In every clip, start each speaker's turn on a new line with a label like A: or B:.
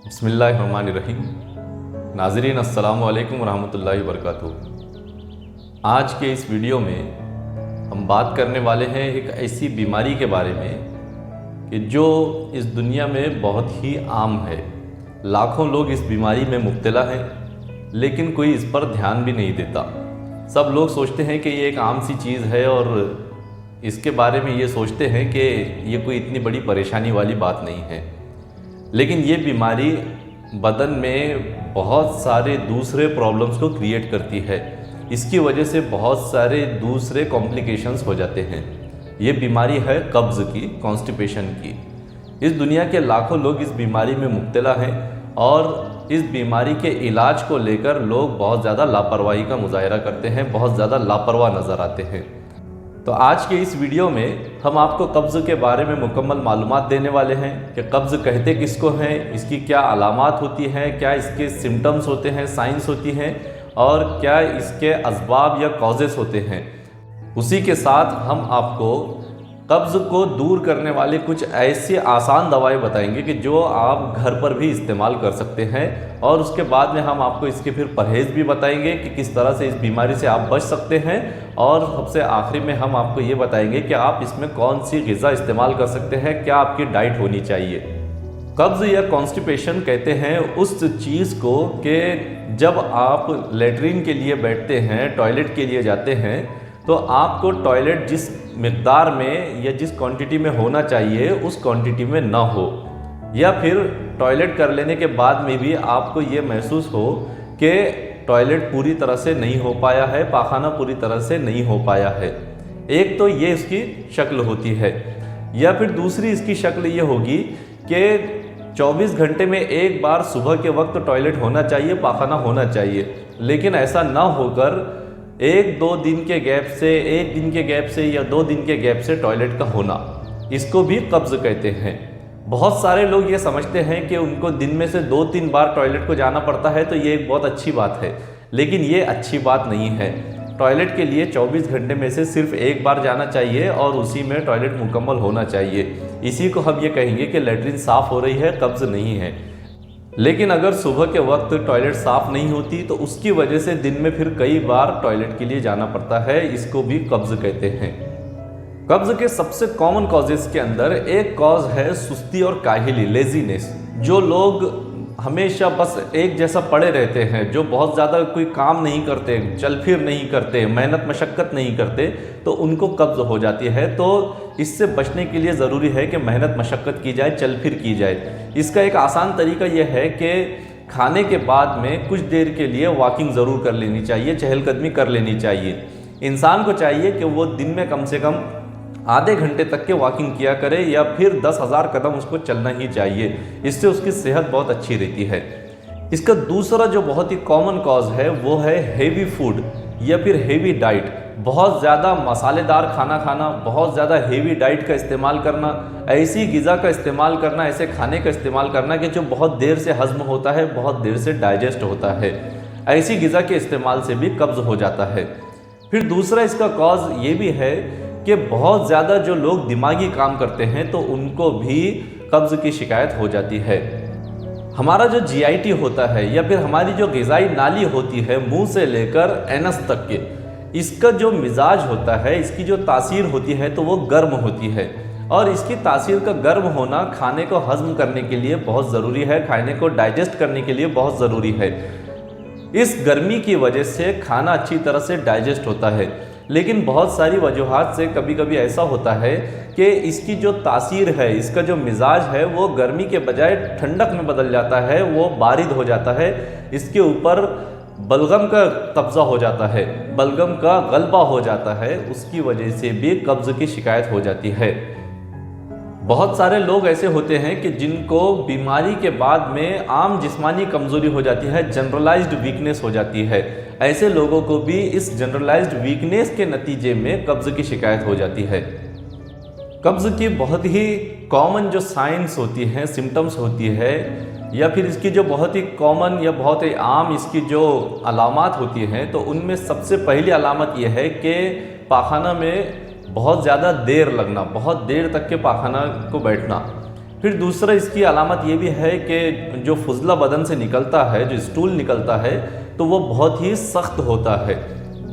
A: बिस्मिल्लाहिर्रहमानिर्रहीम। नाज़रीन अस्सलामु अलैकुम वरहमतुल्लाहि वबरकातुहू। आज के इस वीडियो में हम बात करने वाले हैं एक ऐसी बीमारी के बारे में कि जो इस दुनिया में बहुत ही आम है। लाखों लोग इस बीमारी में मुब्तला हैं, लेकिन कोई इस पर ध्यान भी नहीं देता। सब लोग सोचते हैं कि ये एक आम सी चीज़ है और इसके बारे में ये सोचते हैं कि ये कोई इतनी बड़ी परेशानी वाली बात नहीं है। लेकिन ये बीमारी बदन में बहुत सारे दूसरे प्रॉब्लम्स को क्रिएट करती है। इसकी वजह से बहुत सारे दूसरे कॉम्प्लिकेशंस हो जाते हैं। ये बीमारी है कब्ज़ की, कॉन्स्टिपेशन की। इस दुनिया के लाखों लोग इस बीमारी में मुब्तला हैं और इस बीमारी के इलाज को लेकर लोग बहुत ज़्यादा लापरवाही का मुजाहरा करते हैं, बहुत ज़्यादा लापरवाह नज़र आते हैं। तो आज के इस वीडियो में हम आपको कब्ज़ के बारे में मुकम्मल मालूमात देने वाले हैं कि कब्ज़ कहते किसको हैं, इसकी क्या अलामात होती हैं, क्या इसके सिम्टम्स होते हैं, साइंस होती हैं और क्या इसके असबाब या कॉजेस होते हैं। उसी के साथ हम आपको कब्ज़ को दूर करने वाले कुछ ऐसी आसान दवाएं बताएंगे कि जो आप घर पर भी इस्तेमाल कर सकते हैं, और उसके बाद में हम आपको इसके फिर परहेज़ भी बताएंगे कि किस तरह से इस बीमारी से आप बच सकते हैं। और सबसे आखिरी में हम आपको ये बताएंगे कि आप इसमें कौन सी ग़िज़ा इस्तेमाल कर सकते हैं, क्या आपकी डाइट होनी चाहिए। कब्ज़ या कॉन्स्टिपेशन कहते हैं उस चीज़ को कि जब आप लेटरिन के लिए बैठते हैं, टॉयलेट के लिए जाते हैं, तो आपको टॉयलेट जिस मिक़दार में या जिस क्वांटिटी में होना चाहिए उस क्वांटिटी में ना हो, या फिर टॉयलेट कर लेने के बाद में भी आपको ये महसूस हो कि टॉयलेट पूरी तरह से नहीं हो पाया है, पाखाना पूरी तरह से नहीं हो पाया है। एक तो ये इसकी शक्ल होती है, या फिर दूसरी इसकी शक्ल ये होगी कि 24 घंटे में एक बार सुबह के वक्त टॉयलेट होना चाहिए, पाखाना होना चाहिए, लेकिन ऐसा ना होकर एक दो दिन के गैप से, एक दिन के गैप से या 2 दिन के गैप से टॉयलेट का होना, इसको भी कब्ज़ कहते हैं। बहुत सारे लोग ये समझते हैं कि उनको दिन में से 2-3 बार टॉयलेट को जाना पड़ता है, तो ये एक बहुत अच्छी बात है, लेकिन ये अच्छी बात नहीं है। टॉयलेट के लिए 24 घंटे में से सिर्फ एक बार जाना चाहिए और उसी में टॉयलेट मुकम्मल होना चाहिए। इसी को हम ये कहेंगे कि लैट्रिन साफ़ हो रही है, कब्ज़ नहीं है। लेकिन अगर सुबह के वक्त टॉयलेट साफ़ नहीं होती तो उसकी वजह से दिन में फिर कई बार टॉयलेट के लिए जाना पड़ता है, इसको भी कब्ज़ कहते हैं। कब्ज़ के सबसे कॉमन कॉजेज़ के अंदर एक कॉज है सुस्ती और काहिली, लेज़ीनेस। जो लोग हमेशा बस एक जैसा पड़े रहते हैं, जो बहुत ज़्यादा कोई काम नहीं करते, चल फिर नहीं करते, मेहनत मशक्क़त नहीं करते, तो उनको कब्ज़ हो जाती है। तो इससे बचने के लिए ज़रूरी है कि मेहनत मशक्क़त की जाए, चल फिर की जाए। इसका एक आसान तरीका यह है कि खाने के बाद में कुछ देर के लिए वॉकिंग ज़रूर कर लेनी चाहिए, चहलकदमी कर लेनी चाहिए। इंसान को चाहिए कि वो दिन में कम से कम आधे घंटे तक के वॉकिंग किया करे, या फिर 10,000 कदम उसको चलना ही चाहिए। इससे उसकी सेहत बहुत अच्छी रहती है। इसका दूसरा जो बहुत ही कॉमन कॉज है वो है हेवी फूड या फिर हेवी डाइट। बहुत ज़्यादा मसालेदार खाना खाना, बहुत ज़्यादा हेवी डाइट का इस्तेमाल करना, ऐसी ग़िज़ा का इस्तेमाल करना, ऐसे खाने का इस्तेमाल करना कि जो बहुत देर से हज़म होता है, बहुत देर से डाइजेस्ट होता है। ऐसी ग़िज़ा के इस्तेमाल से भी कब्ज़ हो जाता है। फिर दूसरा इसका कॉज ये भी है कि बहुत ज़्यादा जो लोग दिमागी काम करते हैं तो उनको भी कब्ज़ की शिकायत हो जाती है। हमारा जो GIT होता है या फिर हमारी जो ग़िज़ाई नाली होती है, मुंह से लेकर एनस तक के, इसका जो मिजाज होता है, इसकी जो तासीर होती है तो वो गर्म होती है, और इसकी तासीर का गर्म होना खाने को हज़म करने के लिए बहुत ज़रूरी है, खाने को डाइजेस्ट करने के लिए बहुत ज़रूरी है। इस गर्मी की वजह से खाना अच्छी तरह से डाइजेस्ट होता है, लेकिन बहुत सारी वजूहात से कभी कभी ऐसा होता है कि इसकी जो तासीर है, इसका जो मिजाज है, वो गर्मी के बजाय ठंडक में बदल जाता है, वो बारिद हो जाता है। इसके ऊपर बलगम का कब्ज़ा हो जाता है, बलगम का गलबा हो जाता है, उसकी वजह से भी कब्ज़ की शिकायत हो जाती है। बहुत सारे लोग ऐसे होते हैं कि जिनको बीमारी के बाद में आम जिस्मानी कमज़ोरी हो जाती है, जनरलाइज्ड वीकनेस हो जाती है। ऐसे लोगों को भी इस जनरलाइज्ड वीकनेस के नतीजे में कब्ज़ की शिकायत हो जाती है। कब्ज़ की बहुत ही कॉमन जो साइंस होती हैं, सिम्टम्स होती है, या फिर इसकी जो बहुत ही कॉमन या बहुत ही आम इसकी जो अलामात होती हैं, तो उनमें सबसे पहली अलामत यह है कि पाखाना में बहुत ज़्यादा देर लगना, बहुत देर तक के पाखाना को बैठना। फिर दूसरा इसकी अलामत ये भी है कि जो फुजला बदन से निकलता है, जो स्टूल निकलता है, तो वो बहुत ही सख्त होता है,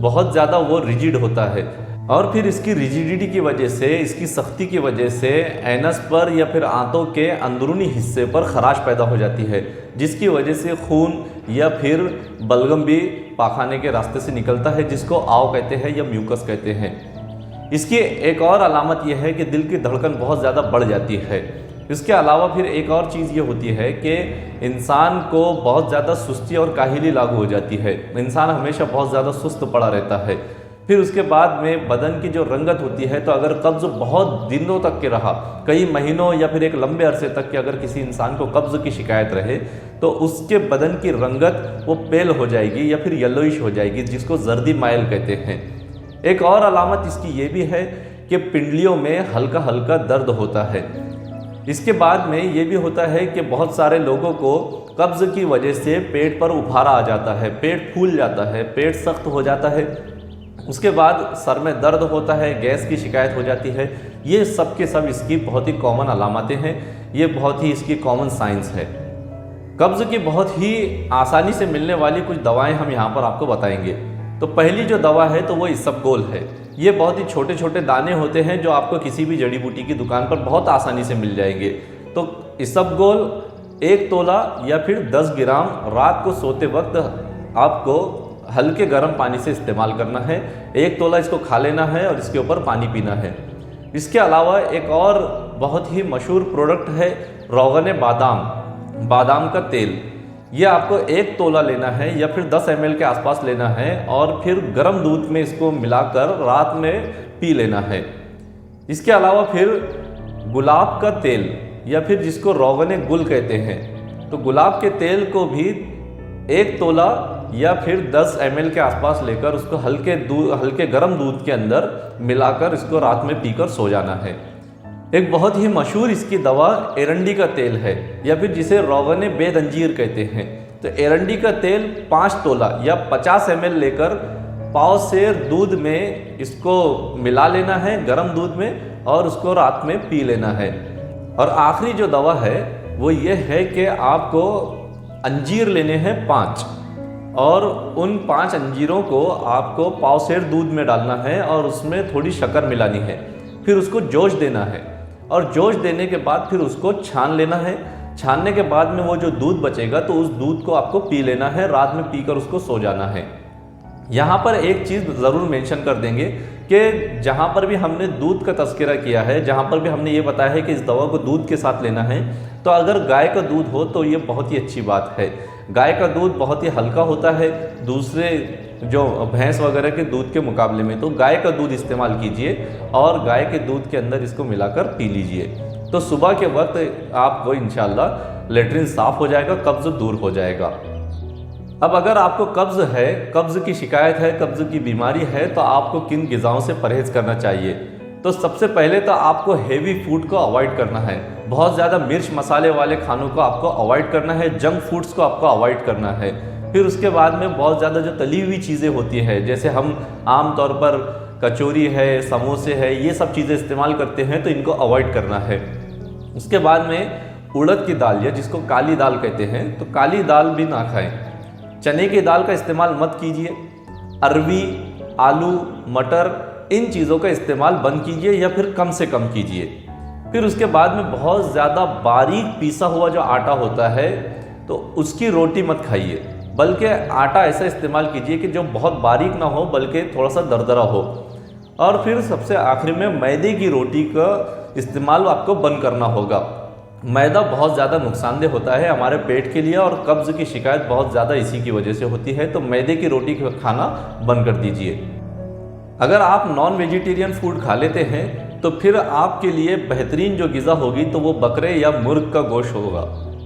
A: बहुत ज़्यादा वो रिजिड होता है। और फिर इसकी रिजिडिटी की वजह से, इसकी सख्ती की वजह से एनस पर या फिर आंतों के अंदरूनी हिस्से पर खराश पैदा हो जाती है, जिसकी वजह से खून या फिर बलगम भी पाखाने के रास्ते से निकलता है, जिसको आव कहते हैं या म्यूकस कहते हैं। इसकी एक और अलामत यह है कि दिल की धड़कन बहुत ज़्यादा बढ़ जाती है। इसके अलावा फिर एक और चीज़ ये होती है कि इंसान को बहुत ज़्यादा सुस्ती और काहिली लागू हो जाती है, इंसान हमेशा बहुत ज़्यादा सुस्त पड़ा रहता है। फिर उसके बाद में बदन की जो रंगत होती है, तो अगर कब्ज़ बहुत दिनों तक के रहा, कई महीनों या फिर एक लंबे अरसे तक के अगर किसी इंसान को कब्ज़ की शिकायत रहे, तो उसके बदन की रंगत वो पेल हो जाएगी या फिर येलोइश हो जाएगी, जिसको जर्दी माइल कहते हैं। एक और अलामत इसकी ये भी है कि पिंडलियों में हल्का हल्का दर्द होता है। इसके बाद में ये भी होता है कि बहुत सारे लोगों को कब्ज़ की वजह से पेट पर उभारा आ जाता है, पेट फूल जाता है, पेट सख्त हो जाता है। उसके बाद सर में दर्द होता है, गैस की शिकायत हो जाती है। ये सब के सब इसकी बहुत ही कॉमन अलामतें हैं, ये बहुत ही इसकी कॉमन साइंस है। कब्ज़ की बहुत ही आसानी से मिलने वाली कुछ दवाएं हम यहाँ पर आपको बताएंगे। तो पहली जो दवा है तो वो इसबगोल है। ये बहुत ही छोटे छोटे दाने होते हैं जो आपको किसी भी जड़ी बूटी की दुकान पर बहुत आसानी से मिल जाएंगे। तो इसबगोल 1 तोला या फिर 10 ग्राम रात को सोते वक्त आपको हल्के गर्म पानी से इस्तेमाल करना है। 1 तोला इसको खा लेना है और इसके ऊपर पानी पीना है। इसके अलावा एक और बहुत ही मशहूर प्रोडक्ट है रोगन बादाम, बादाम का तेल। ये आपको 1 तोला लेना है या फिर 10 ml के आसपास लेना है और फिर गर्म दूध में इसको मिलाकर रात में पी लेना है। इसके अलावा फिर गुलाब का तेल या फिर जिसको रोगन गुल कहते हैं, तो गुलाब के तेल को भी 1 तोला या फिर 10 ml के आसपास लेकर उसको हल्के गर्म दूध के अंदर मिलाकर इसको रात में पीकर सो जाना है। एक बहुत ही मशहूर इसकी दवा एरंडी का तेल है या फिर जिसे रोगन बेदंजीर कहते हैं। तो एरंडी का तेल 5 तोला या 50 ml लेकर पाव सेर दूध में इसको मिला लेना है, गर्म दूध में, और उसको रात में पी लेना है। और आखिरी जो दवा है वो ये है कि आपको अंजीर लेने हैं 5, और उन 5 अंजीरों को आपको पाव सेर दूध में डालना है और उसमें थोड़ी शक्कर मिलानी है। फिर उसको जोश देना है और जोश देने के बाद फिर उसको छान लेना है। छानने के बाद में वो जो दूध बचेगा तो उस दूध को आपको पी लेना है, रात में पीकर उसको सो जाना है। यहाँ पर एक चीज़ ज़रूर मेंशन कर देंगे कि जहाँ पर भी हमने दूध का तज़किरा किया है, जहाँ पर भी हमने ये बताया है कि इस दवा को दूध के साथ लेना है, तो अगर गाय का दूध हो तो ये बहुत ही अच्छी बात है। गाय का दूध बहुत ही हल्का होता है दूसरे जो भैंस वगैरह के दूध के मुकाबले में, तो गाय का दूध इस्तेमाल कीजिए और गाय के दूध के अंदर इसको मिलाकर पी लीजिए। तो सुबह के वक्त आपको इंशाल्लाह लेटरिन साफ़ हो जाएगा, कब्ज़ दूर हो जाएगा। अब अगर आपको कब्ज़ है, कब्ज़ की शिकायत है, कब्ज़ की बीमारी है, तो आपको किन ग़िज़ाओं से परहेज़ करना चाहिए? तो सबसे पहले तो आपको हेवी फूड को अवॉइड करना है, बहुत ज़्यादा मिर्च मसाले वाले खानों को आपको अवॉइड करना है, जंक फूड्स को आपको अवॉइड करना है। फिर उसके बाद में बहुत ज़्यादा जो तली हुई चीज़ें होती हैं, जैसे हम आम तौर पर कचौरी है, समोसे है, ये सब चीज़ें इस्तेमाल करते हैं, तो इनको अवॉइड करना है। उसके बाद में उड़द की दाल या जिसको काली दाल कहते हैं, तो काली दाल भी ना खाएं। चने की दाल का इस्तेमाल मत कीजिए। अरवी, आलू, मटर, इन चीज़ों का इस्तेमाल बंद कीजिए या फिर कम से कम कीजिए। फिर उसके बाद में बहुत ज़्यादा बारीक पीसा हुआ जो आटा होता है, तो उसकी रोटी मत खाइए, बल्कि आटा ऐसा इस्तेमाल कीजिए कि जो बहुत बारीक ना हो बल्कि थोड़ा सा दरदरा हो। और फिर सबसे आखिर में मैदे की रोटी का इस्तेमाल आपको बंद करना होगा। मैदा बहुत ज़्यादा नुकसानदेह होता है हमारे पेट के लिए और कब्ज़ की शिकायत बहुत ज़्यादा इसी की वजह से होती है, तो मैदे की रोटी खाना बंद कर दीजिए। अगर आप नॉन वेजिटेरियन फूड खा लेते हैं तो फिर आपके लिए बेहतरीन जो ग़िज़ा होगी तो वो बकरे या मुर्ग का गोश्त होगा।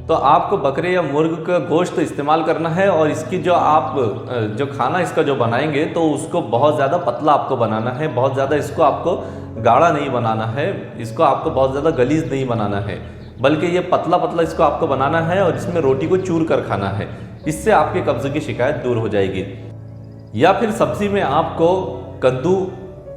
A: तो आपको बकरे या मुर्ग का गोश्त इस्तेमाल करना है और इसकी जो खाना इसका जो बनाएंगे तो उसको बहुत ज़्यादा पतला आपको बनाना है, बहुत ज़्यादा इसको आपको गाढ़ा नहीं बनाना है, इसको आपको बहुत ज़्यादा गलीज़ नहीं बनाना है, बल्कि ये पतला पतला इसको आपको बनाना है और इसमें रोटी को चूर कर खाना है। इससे आपके कब्ज़ की शिकायत दूर हो जाएगी। या फिर सब्ज़ी में आपको कद्दू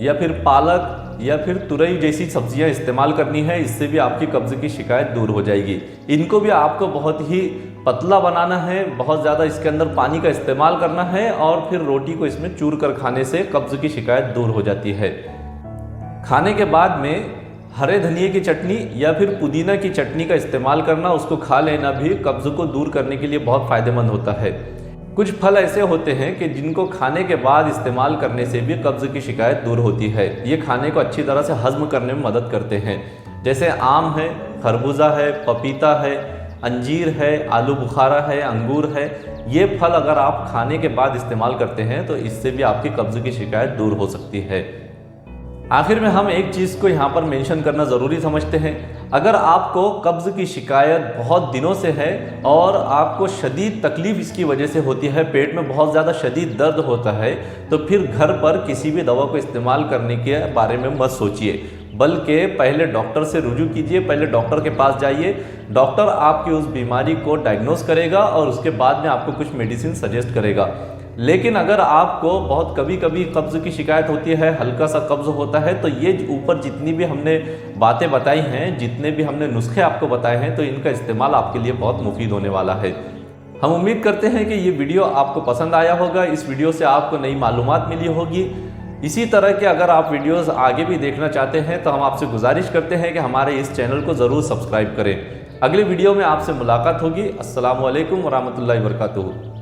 A: या फिर पालक या फिर तुरई जैसी सब्जियां इस्तेमाल करनी है, इससे भी आपकी कब्ज़ की शिकायत दूर हो जाएगी। इनको भी आपको बहुत ही पतला बनाना है, बहुत ज़्यादा इसके अंदर पानी का इस्तेमाल करना है और फिर रोटी को इसमें चूर कर खाने से कब्ज़ की शिकायत दूर हो जाती है। खाने के बाद में हरे धनिए की चटनी या फिर पुदीना की चटनी का इस्तेमाल करना, उसको खा लेना भी कब्ज़ को दूर करने के लिए बहुत फ़ायदेमंद होता है। कुछ फल ऐसे होते हैं कि जिनको खाने के बाद इस्तेमाल करने से भी कब्ज़ की शिकायत दूर होती है। ये खाने को अच्छी तरह से हज़म करने में मदद करते हैं, जैसे आम है, खरबूजा है, पपीता है, अंजीर है, आलू बुखारा है, अंगूर है। ये फल अगर आप खाने के बाद इस्तेमाल करते हैं तो इससे भी आपकी कब्ज़ की शिकायत दूर हो सकती है। आखिर में हम एक चीज़ को यहाँ पर मेंशन करना ज़रूरी समझते हैं। अगर आपको कब्ज़ की शिकायत बहुत दिनों से है और आपको शदीद तकलीफ़ इसकी वजह से होती है, पेट में बहुत ज़्यादा शदीद दर्द होता है, तो फिर घर पर किसी भी दवा को इस्तेमाल करने के बारे में मत सोचिए, बल्कि पहले डॉक्टर से रुजू कीजिए। पहले डॉक्टर के पास जाइए, डॉक्टर आपकी उस बीमारी को डायग्नोस करेगा और उसके बाद में आपको कुछ मेडिसिन सजेस्ट करेगा। लेकिन अगर आपको बहुत कभी कभी कब्ज़ की शिकायत होती है, हल्का सा कब्ज़ होता है, तो ये ऊपर जितनी भी हमने बातें बताई हैं, जितने भी हमने नुस्खे आपको बताए हैं, तो इनका इस्तेमाल आपके लिए बहुत मुफीद होने वाला है। हम उम्मीद करते हैं कि ये वीडियो आपको पसंद आया होगा। इस वीडियो से आपको नई मालूमात मिली होगी। इसी तरह के अगर आप वीडियोस आगे भी देखना चाहते हैं तो हम आपसे गुजारिश करते हैं कि हमारे इस चैनल को ज़रूर सब्सक्राइब करें। अगले वीडियो में आपसे मुलाकात होगी। अस्सलामु अलैकुम वरहमतुल्लाहि वबरकातुहू।